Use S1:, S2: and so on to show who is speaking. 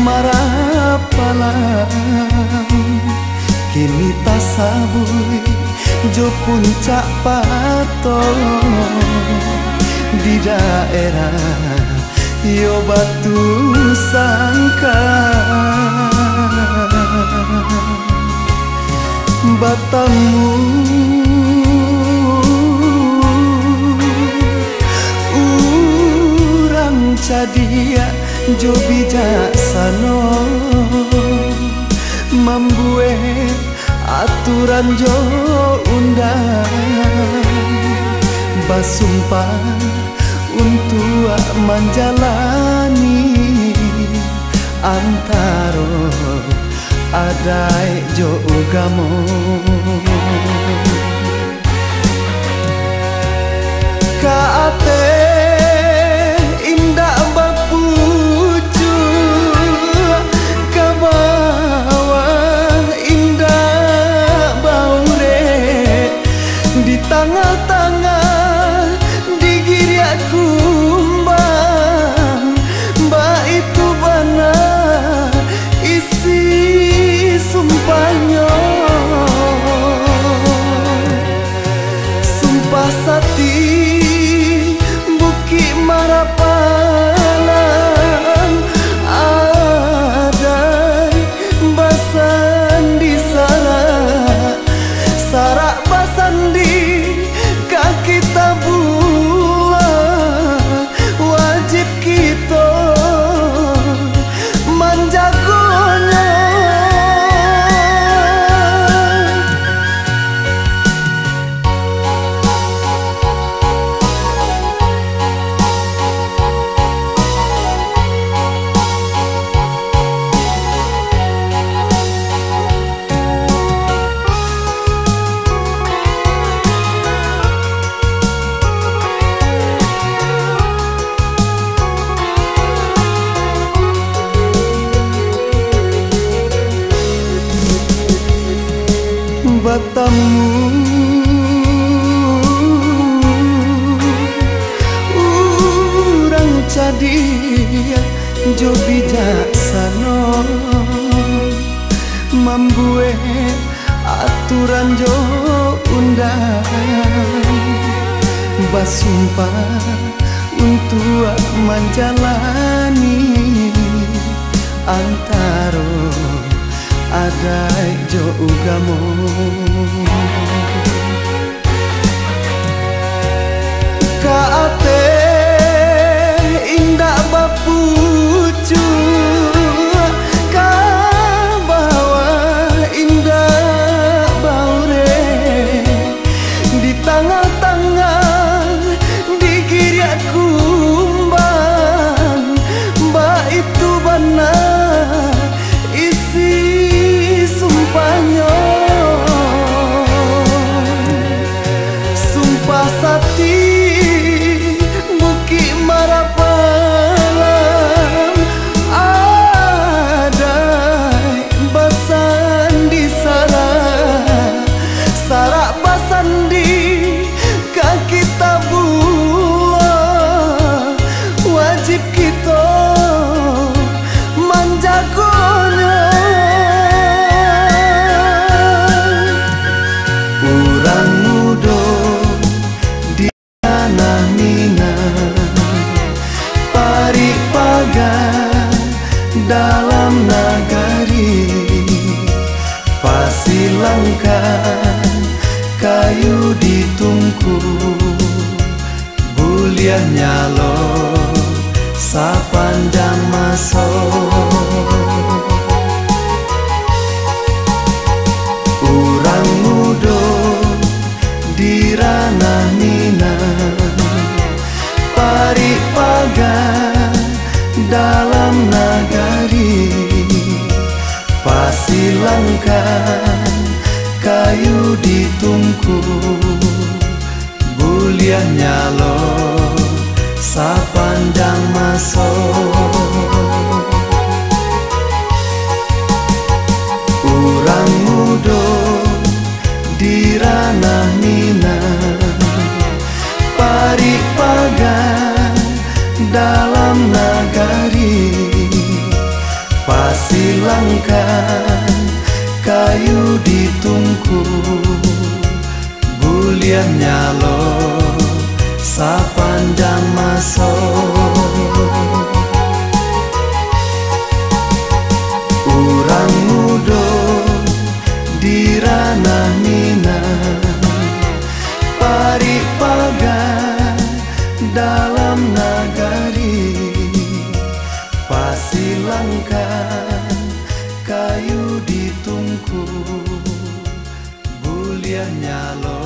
S1: marapalang kini tasabui jo puncak pato di daerah yo batu sangka batamu urang cadia jo bijaksana membuat aturan jo undang basumpah untuk menjalani antara adai jo ugamo kaate indah bapucu kabawa indah baure di tengah-tengah digiri aku mbak itu benar isi sumpahnya sumpah sati buki marapalan ada basan di sarak sarak basan di kaki tabula wajib kita menjagonya batamu urang cadia jo bijaksana membuat aturan jo undang basumpah untuk menjalani antara adai jo ugamo kaate indah bapucu kabawa indah baure di tengah-tengah digiri aku mbak itu benar isi sumpahnya sumpah sati buki marapalang ada basan di sarak sarak basan di kaki tabula wajib kita menjagonya urang muda di tanah Minang parik pagar dalam nagari pasilangkan kayu ditungku buliah nyalo sapanjang masa urang muda di ranah Minang parik pagar dalam nagari pasilangkan kayu ditungku buliah nyalo sapanjang masa urang muda di ranah Minang parik pagar dalam nagari ditungku buliahnya lo sapanjang masa. Urang muda di ranah minang pari pagar dalam nagari pasilangkan kayu ditungku buliahnya lo